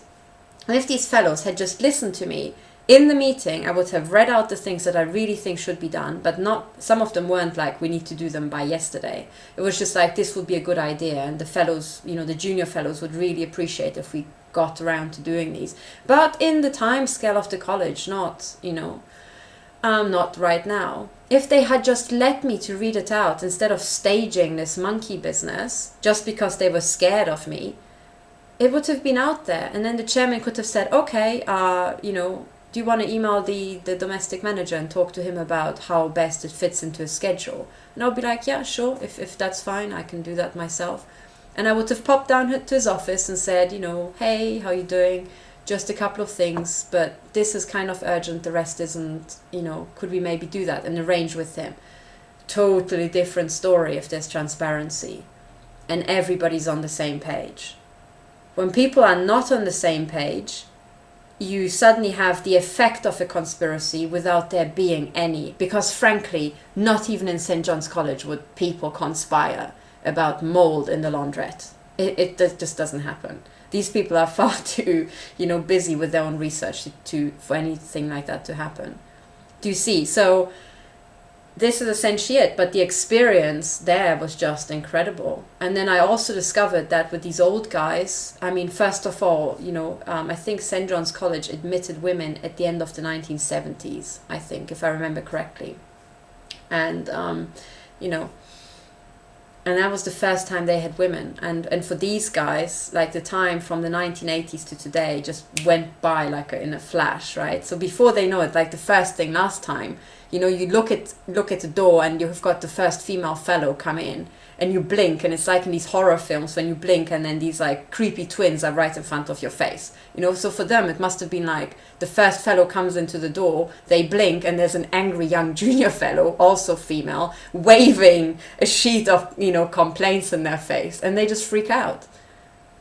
And if these fellows had just listened to me in the meeting, I would have read out the things that I really think should be done, but not, some of them weren't like, we need to do them by yesterday. It was just like, this would be a good idea. And the fellows, you know, the junior fellows would really appreciate if we got around to doing these. But in the time scale of the college, not, you know, not right now. If they had just let me to read it out instead of staging this monkey business, just because they were scared of me, it would have been out there. And then the chairman could have said, okay, you know, do you want to email the domestic manager and talk to him about how best it fits into his schedule? And I'll be like, yeah, sure, if that's fine, I can do that myself. And I would have popped down to his office and said, you know, hey, how you doing? Just a couple of things, but this is kind of urgent, the rest isn't, you know, could we maybe do that and arrange with him? Totally different story if there's transparency and everybody's on the same page. When people are not on the same page, you suddenly have the effect of a conspiracy without there being any. Because frankly, not even in St. John's College would people conspire about mold in the laundrette. It just doesn't happen. These people are far too, you know, busy with their own research for anything like that to happen. Do you see? So this is essentially it, but the experience there was just incredible. And then I also discovered that with these old guys, I mean, first of all, you know, I think St. John's College admitted women at the end of the 1970s, I think, if I remember correctly. And, you know, and that was the first time they had women. And for these guys, like the time from the 1980s to today just went by like in a flash, right? So before they know it, like the first thing last time, you know, you look at the door and you've got the first female fellow come in and you blink, and it's like in these horror films when you blink and then these like creepy twins are right in front of your face, you know. So for them it must have been like the first fellow comes into the door, they blink, and there's an angry young junior fellow, also female, waving a sheet of, you know, complaints in their face, and they just freak out.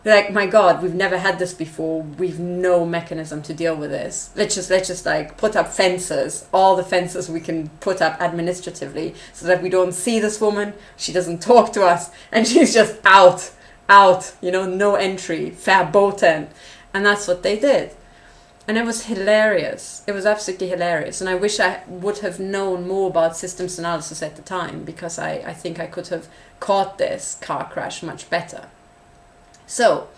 They're like, my God, we've never had this before. We've no mechanism to deal with this. Let's just like put up fences, all the fences we can put up administratively, so that we don't see this woman. She doesn't talk to us, and she's just out, you know, no entry, verboten. And that's what they did. And it was hilarious. It was absolutely hilarious. And I wish I would have known more about systems analysis at the time, because I think I could have caught this car crash much better. So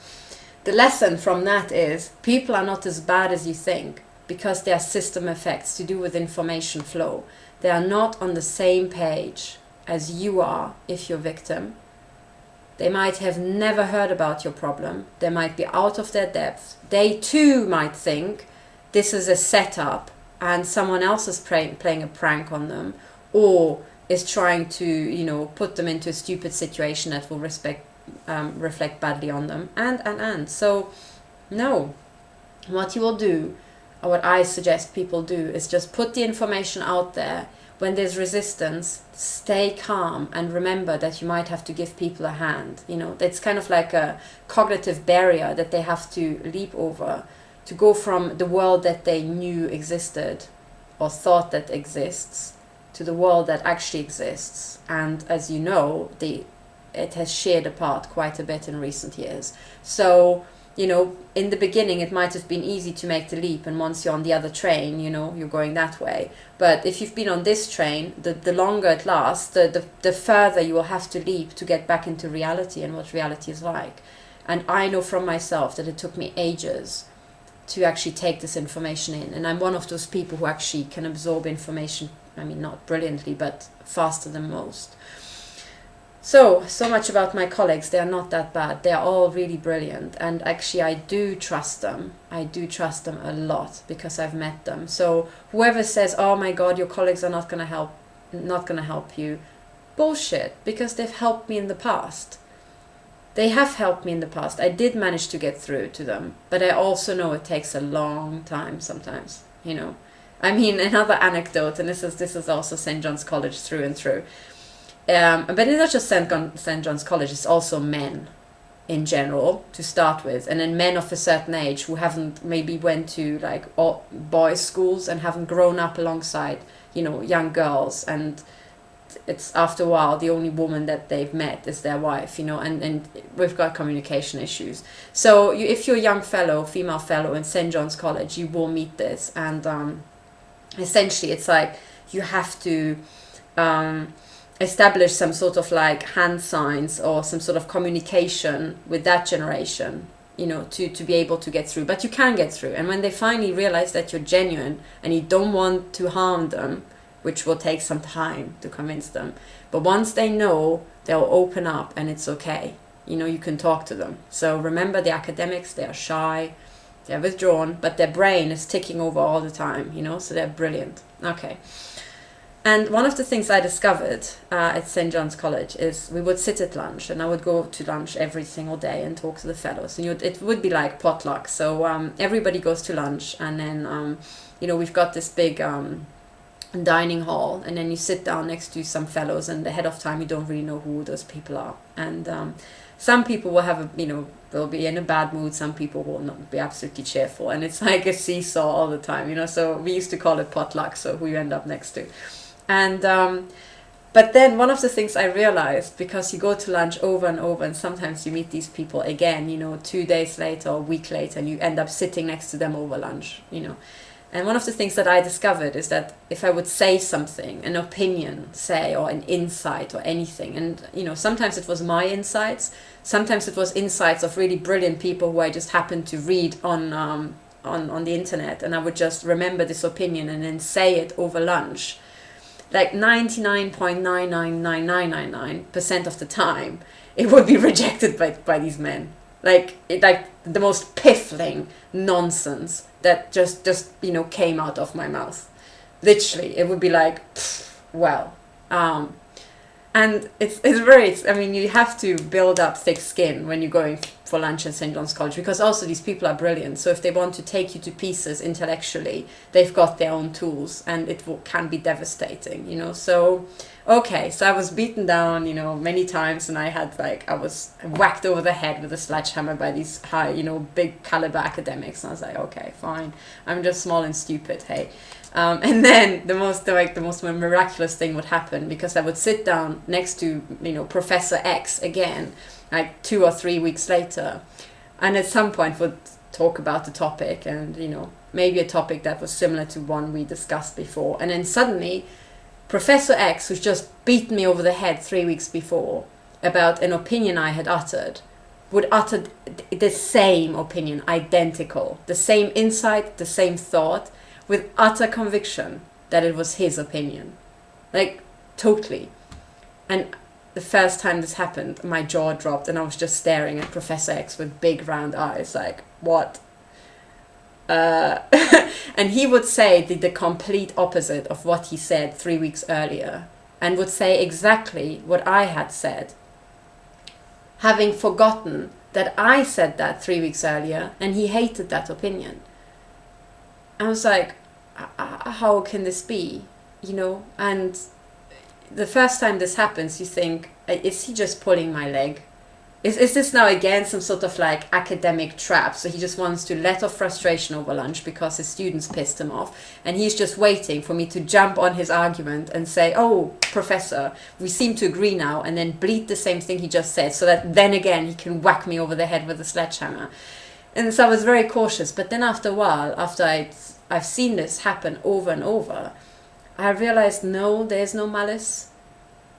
the lesson from that is people are not as bad as you think, because there are system effects to do with information flow. They are not on the same page as you are if you're victim. They might have never heard about your problem. They might be out of their depth. They too might think this is a setup and someone else is playing a prank on them, or is trying to, put them into a stupid situation that will reflect badly on them. And. So, no. What you will do, or what I suggest people do, is just put the information out there. When there's resistance, stay calm and remember that you might have to give people a hand. It's kind of like a cognitive barrier that they have to leap over to go from the world that they knew existed or thought that exists to the world that actually exists. And as you know, it has sheared apart quite a bit in recent years. So, in the beginning, it might have been easy to make the leap, and once you're on the other train, you're going that way. But if you've been on this train, the longer it lasts, the further you will have to leap to get back into reality and what reality is like. And I know from myself that it took me ages to actually take this information in. And I'm one of those people who actually can absorb information, not brilliantly, but faster than most. So much about my colleagues. They are not that bad. They are all really brilliant. And actually, I do trust them. I do trust them a lot because I've met them. So whoever says, oh my God, your colleagues are not going to help you. Bullshit, because they've helped me in the past. They have helped me in the past. I did manage to get through to them. But I also know it takes a long time sometimes, Another anecdote, and this is also St. John's College through and through. But it's not just St. John's College, it's also men in general to start with, and then men of a certain age who haven't maybe went to all boys' schools and haven't grown up alongside young girls, and it's after a while the only woman that they've met is their wife, and we've got communication issues. So if you're a young female fellow in St. John's College, you will meet this, and essentially it's like you have to establish some sort of hand signs or some sort of communication with that generation, to be able to get through. But you can get through. And when they finally realize that you're genuine and you don't want to harm them, which will take some time to convince them, but once they know, they'll open up and it's okay. You can talk to them. So remember, the academics, they are shy, they're withdrawn, but their brain is ticking over all the time, so they're brilliant. Okay. And one of the things I discovered at St. John's College is we would sit at lunch, and I would go to lunch every single day and talk to the fellows. And it would be like potluck. So everybody goes to lunch, and then, we've got this big dining hall, and then you sit down next to some fellows, and ahead of time you don't really know who those people are. And some people will have they'll be in a bad mood. Some people will not be absolutely cheerful. And it's like a seesaw all the time, So we used to call it potluck, so who you end up next to. And but then one of the things I realized, because you go to lunch over and over, and sometimes you meet these people again, 2 days later or a week later, and you end up sitting next to them over lunch, And one of the things that I discovered is that if I would say something, an opinion, or an insight or anything, and sometimes it was my insights, sometimes it was insights of really brilliant people who I just happened to read on the internet, and I would just remember this opinion and then say it over lunch. 99.99999% of the time, it would be rejected by these men. Like the most piffling nonsense that just came out of my mouth. Literally, it would be like, well. And it's very, you have to build up thick skin when you're going for lunch at St. John's College, because also these people are brilliant. So if they want to take you to pieces intellectually, they've got their own tools, and can be devastating, So, okay, so I was beaten down, many times, and I was whacked over the head with a sledgehammer by these high, big caliber academics. And I was like, okay, fine, I'm just small and stupid, hey. And then the most miraculous thing would happen, because I would sit down next to Professor X again, 2 or 3 weeks later, and at some point would talk about the topic, and maybe a topic that was similar to one we discussed before. And then suddenly Professor X, who's just beaten me over the head 3 weeks before about an opinion I had uttered, would utter the same opinion, identical, the same insight, the same thought, with utter conviction that it was his opinion. Like, totally. And the first time this happened, my jaw dropped and I was just staring at Professor X with big round eyes, like, what? And he would say the complete opposite of what he said 3 weeks earlier, and would say exactly what I had said, having forgotten that I said that 3 weeks earlier and he hated that opinion. I was like, how can this be? You know, and the first time this happens, you think, is he just pulling my leg? Is this now again some sort of like academic trap? So he just wants to let off frustration over lunch because his students pissed him off, and he's just waiting for me to jump on his argument and say, oh, professor, we seem to agree now, and then bleat the same thing he just said, so that then again he can whack me over the head with a sledgehammer. And so I was very cautious. But then after a while, after I've seen this happen over and over, I realized, no, there's no malice.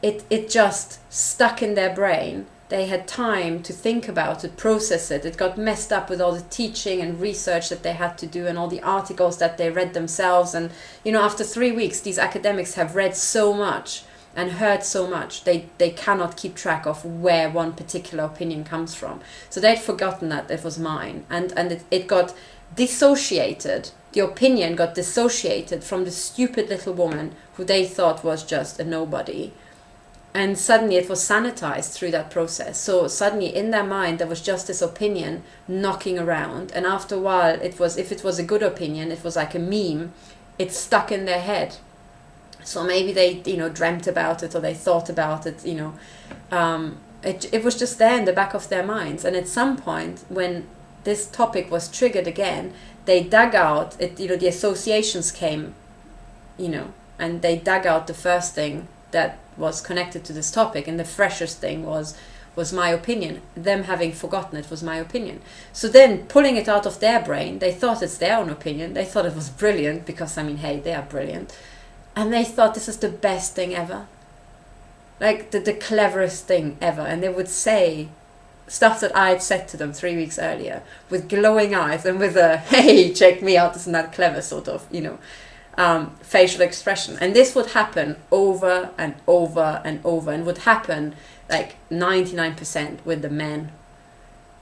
It just stuck in their brain. They had time to think about it, process it. It got messed up with all the teaching and research that they had to do and all the articles that they read themselves. And, you know, after 3 weeks, these academics have read so much and heard so much, they cannot keep track of where one particular opinion comes from. So they'd forgotten that it was mine. And it got dissociated. The opinion got dissociated from the stupid little woman who they thought was just a nobody. And suddenly it was sanitized through that process. So suddenly in their mind there was just this opinion knocking around. And after a while, it was, if it was a good opinion, it was like a meme. It stuck in their head. So maybe they, you know, dreamt about it or they thought about it, you know. It was just there in the back of their minds. And at some point when this topic was triggered again, they dug out, you know, the associations came, you know, and they dug out the first thing that was connected to this topic, and the freshest thing was my opinion. Them having forgotten it was my opinion. So then pulling it out of their brain, they thought it's their own opinion. They thought it was brilliant because, I mean, hey, they are brilliant. And they thought this is the best thing ever. Like the cleverest thing ever. And they would say stuff that I had said to them 3 weeks earlier with glowing eyes and with a, hey, check me out, isn't that clever sort of, you know, facial expression. And this would happen over and over and over, and would happen like 99% with the men,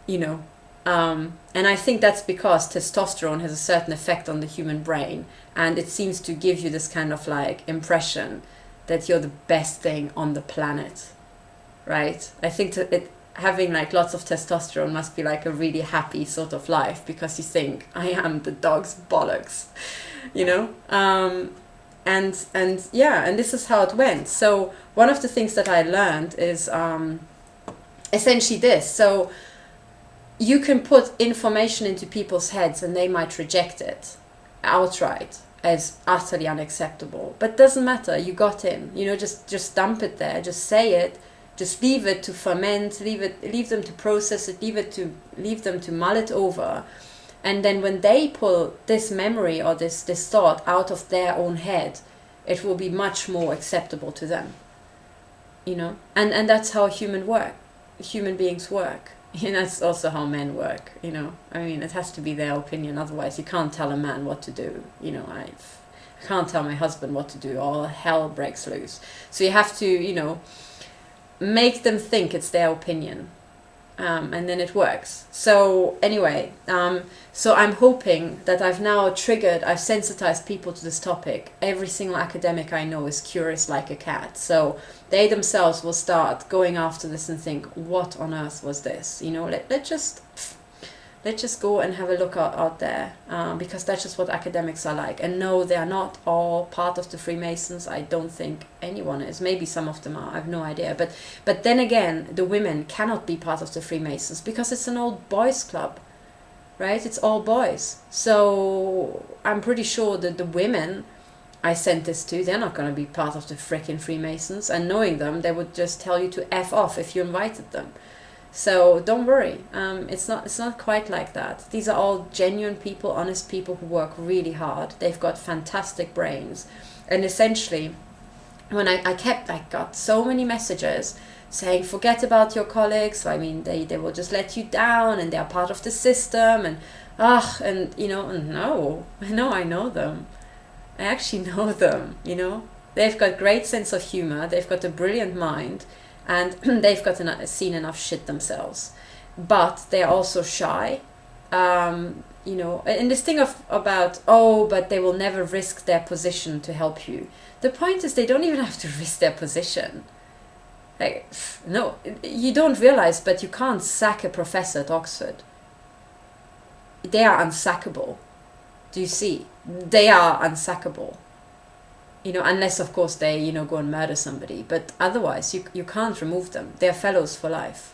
you know. And I think that's because testosterone has a certain effect on the human brain, and it seems to give you this kind of like impression that you're the best thing on the planet, right? I think having like lots of testosterone must be like a really happy sort of life, because you think, I am the dog's bollocks, you know. And yeah, and this is how it went. So one of the things that I learned is essentially this. So you can put information into people's heads and they might reject it outright as utterly unacceptable, but doesn't matter, you got in, you know, just dump it there, just say it, just leave it to ferment, leave them to process it, leave them to mull it over. And then when they pull this memory or this thought out of their own head, it will be much more acceptable to them, you know. And that's how human beings work. And that's also how men work, you know. I mean, it has to be their opinion, otherwise you can't tell a man what to do, you know. I can't tell my husband what to do, all hell breaks loose. So you have to, you know, make them think it's their opinion, and then it works. So anyway, so I'm hoping that I've sensitized people to this topic. Every single academic I know is curious like a cat, so they themselves will start going after this and think, what on earth was this, you know. Let's just go and have a look out there, because that's just what academics are like. And no, they are not all part of the Freemasons. I don't think anyone is. Maybe some of them are, I have no idea. But then again, the women cannot be part of the Freemasons because it's an old boys club, right? It's all boys. So I'm pretty sure that the women I sent this to, they're not going to be part of the frickin' Freemasons. And knowing them, they would just tell you to F off if you invited them. So don't worry, it's not quite like that. These are all genuine people, honest people who work really hard. They've got fantastic brains. And essentially, when I got so many messages saying, forget about your colleagues. I mean, they will just let you down, and they are part of the system, and no, I know them. I actually know them, They've got great sense of humor, they've got a brilliant mind, and they've seen enough shit themselves. But they're also shy. And this thing about, but they will never risk their position to help you. The point is, they don't even have to risk their position. Like, no, you don't realize, but you can't sack a professor at Oxford. They are unsackable. Do you see? They are unsackable. Unless, of course, they, go and murder somebody. But otherwise, you can't remove them. They're fellows for life.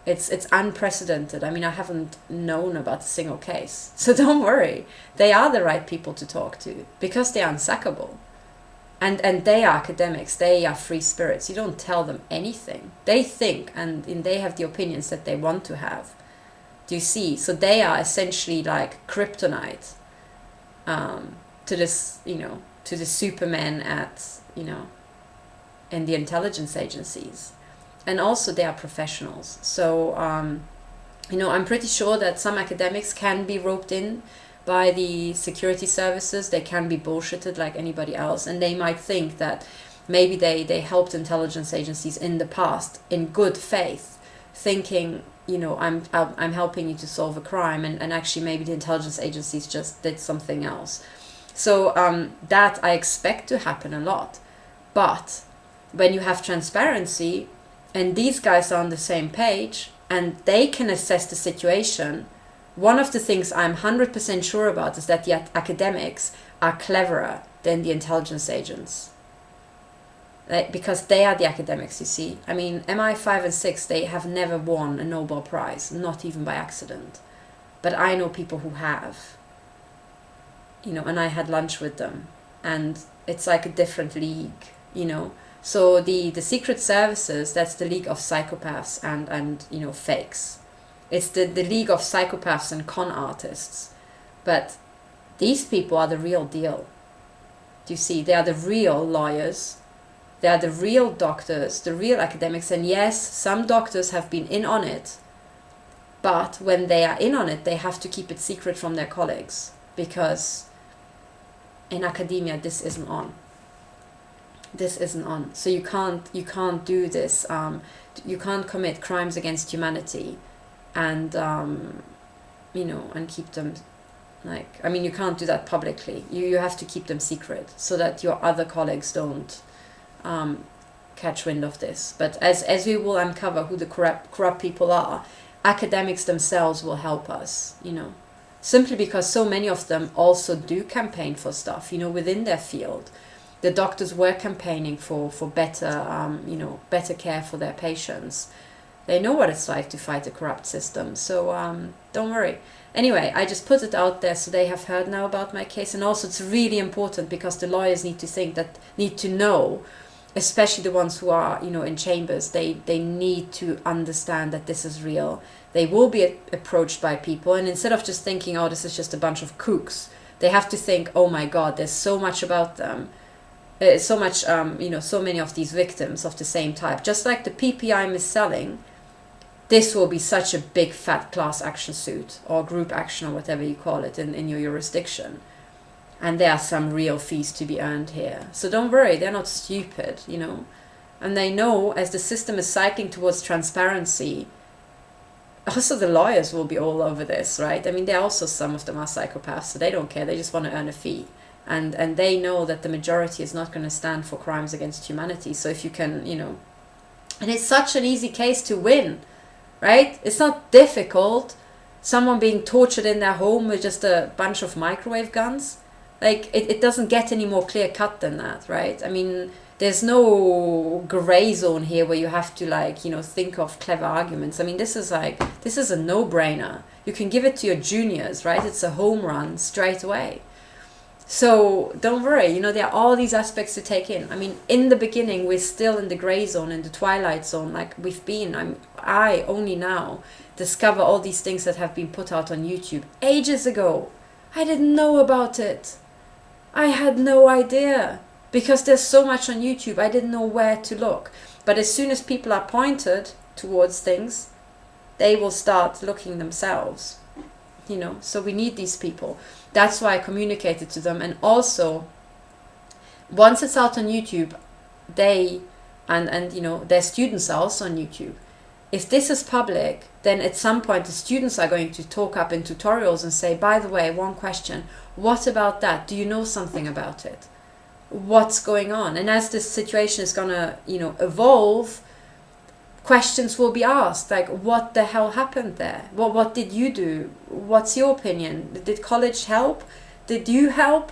It's unprecedented. I mean, I haven't known about a single case. So don't worry. They are the right people to talk to because they are unsackable. And they are academics. They are free spirits. You don't tell them anything. They think, and they have the opinions that they want to have. Do you see? So they are essentially like kryptonite to this, to the supermen at, in the intelligence agencies. And also they are professionals. So, I'm pretty sure that some academics can be roped in by the security services. They can be bullshitted like anybody else. And they might think that maybe they helped intelligence agencies in the past in good faith, thinking, I'm helping you to solve a crime. And actually maybe the intelligence agencies just did something else. So that I expect to happen a lot. But when you have transparency and these guys are on the same page and they can assess the situation, one of the things I'm 100% sure about is that the academics are cleverer than the intelligence agents. Because they are the academics, you see. I mean, MI5 and 6, they have never won a Nobel Prize, not even by accident. But I know people who have. And I had lunch with them, and it's like a different league, So the secret services, that's the league of psychopaths and fakes. It's the league of psychopaths and con artists. But these people are the real deal. Do you see? They are the real lawyers. They are the real doctors, the real academics. And yes, some doctors have been in on it. But when they are in on it, they have to keep it secret from their colleagues. Because in academia, this isn't on. This isn't on. So you can't do this. You can't commit crimes against humanity, and and keep them you can't do that publicly. You have to keep them secret so that your other colleagues don't catch wind of this. But as we will uncover who the corrupt people are, academics themselves will help us. Simply because so many of them also do campaign for stuff, within their field. The doctors were campaigning for better, better care for their patients. They know what it's like to fight a corrupt system. So don't worry. Anyway, I just put it out there so they have heard now about my case. And also it's really important because the lawyers need to know, especially the ones who are, in chambers, they need to understand that this is real. They will be approached by people, and instead of just thinking, this is just a bunch of kooks, they have to think, oh my God, there's so much about them. So much, so many of these victims of the same type. Just like the PPI mis-selling, this will be such a big fat class action suit or group action or whatever you call it in your jurisdiction. And there are some real fees to be earned here. So don't worry, they're not stupid, And they know as the system is cycling towards transparency, also the lawyers will be all over this, right? I mean, some of them are psychopaths, so they don't care. They just want to earn a fee. And they know that the majority is not going to stand for crimes against humanity. So if you can, and it's such an easy case to win, right? It's not difficult. Someone being tortured in their home with just a bunch of microwave guns. It doesn't get any more clear cut than that, right? I mean, there's no gray zone here where you have to think of clever arguments. I mean, this is a no-brainer. You can give it to your juniors, right? It's a home run straight away. So don't worry, you know, there are all these aspects to take in. I mean, in the beginning, we're still in the gray zone, in the twilight zone, like we've been. I only now discover all these things that have been put out on YouTube ages ago. I didn't know about it. I had no idea, because there's so much on YouTube. I didn't know where to look. But as soon as people are pointed towards things, they will start looking themselves, you know. So we need these people. That's why I communicated to them. And also, once it's out on YouTube, they and you know, their students are also on YouTube. If this is public, then at some point the students are going to talk up in tutorials and say, by the way, one question, what about that? Do you know something about it? What's going on? And as this situation is gonna, you know, evolve, questions will be asked, like, what the hell happened there? What did you do? What's your opinion? Did college help? Did you help?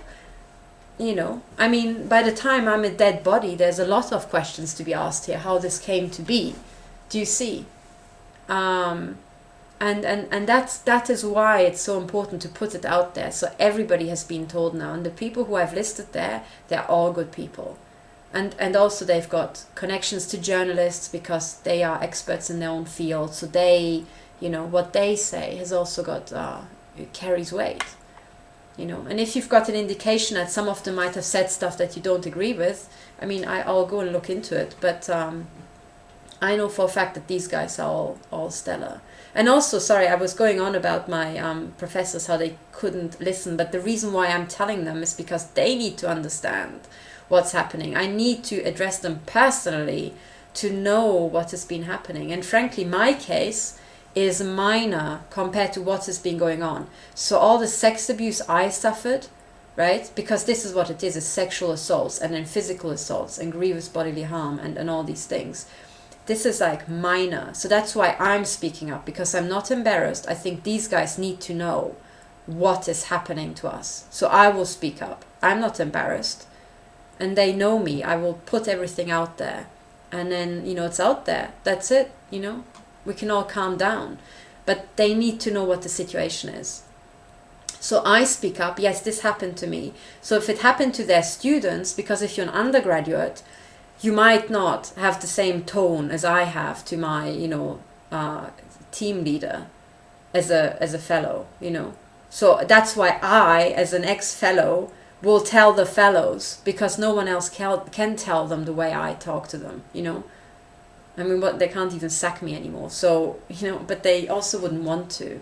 You know, I mean, by the time I'm a dead body, there's a lot of questions to be asked here, how this came to be. Do you see? And that is why it's so important to put it out there, so everybody has been told now. And the people who I've listed there, they're all good people. And also they've got connections to journalists because they are experts in their own field. So they, you know, what they say has also got, it carries weight, you know. And if you've got an indication that some of them might have said stuff that you don't agree with, I mean, I'll go and look into it. But I know for a fact that these guys are all stellar. And also, sorry, I was going on about my professors, how they couldn't listen. But the reason why I'm telling them is because they need to understand what's happening. I need to address them personally to know what has been happening. And frankly, my case is minor compared to what has been going on. So all the sex abuse I suffered, right? Because this is what it is sexual assaults and then physical assaults and grievous bodily harm and all these things. This is like minor. So that's why I'm speaking up, because I'm not embarrassed. I think these guys need to know what is happening to us. So I will speak up. I'm not embarrassed. And they know me. I will put everything out there. And then, you know, it's out there. That's it, you know. We can all calm down. But they need to know what the situation is. So I speak up. Yes, this happened to me. So if it happened to their students, because if you're an undergraduate, you might not have the same tone as I have to my, you know, team leader as a fellow, you know. So that's why I, as an ex-fellow, will tell the fellows, because no one else can tell them the way I talk to them, you know. I mean, they can't even sack me anymore. So, you know, but they also wouldn't want to.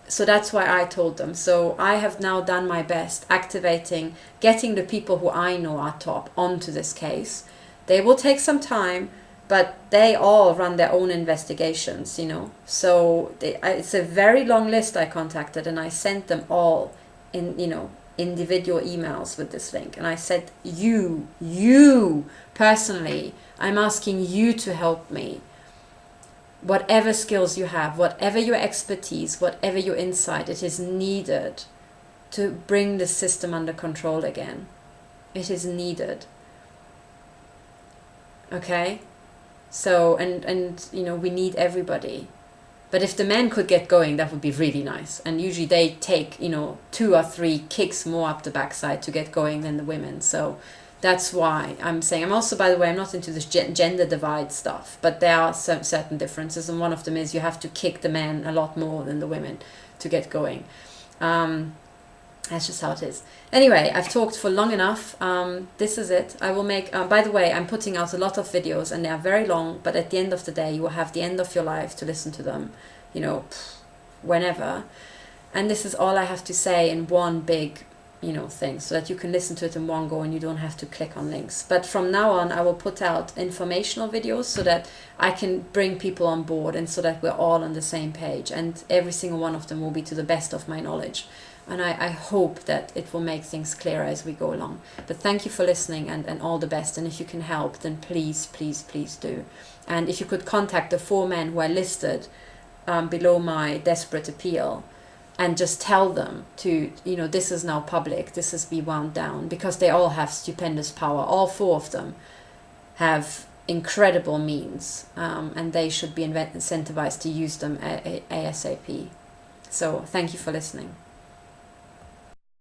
So that's why I told them. So I have now done my best activating, getting the people who I know are top onto this case. They will take some time, but they all run their own investigations, you know. So it's a very long list I contacted, and I sent them all in, you know, individual emails with this link. And I said, you personally, I'm asking you to help me. Whatever skills you have, whatever your expertise, whatever your insight, it is needed to bring the system under control again. It is needed. Okay? So, and you know, we need everybody. But if the men could get going, that would be really nice. And usually they take, you know, 2 or 3 kicks more up the backside to get going than the women. So that's why I'm saying, I'm also, by the way, I'm not into this gender divide stuff, but there are some certain differences. And one of them is you have to kick the men a lot more than the women to get going. That's just how it is. Anyway, I've talked for long enough. This is it. I will make, by the way, I'm putting out a lot of videos and they are very long, but at the end of the day, you will have the end of your life to listen to them, you know, whenever. And this is all I have to say in one big, you know, thing, so that you can listen to it in one go and you don't have to click on links. But from now on, I will put out informational videos so that I can bring people on board and so that we're all on the same page. And every single one of them will be to the best of my knowledge. And I hope that it will make things clearer as we go along. But thank you for listening and all the best. And if you can help, then please, please, please do. And if you could contact the 4 men who are listed below my desperate appeal and just tell them to, you know, this is now public, this is be wound down, because they all have stupendous power. All 4 of them have incredible means and they should be incentivized to use them ASAP. So thank you for listening.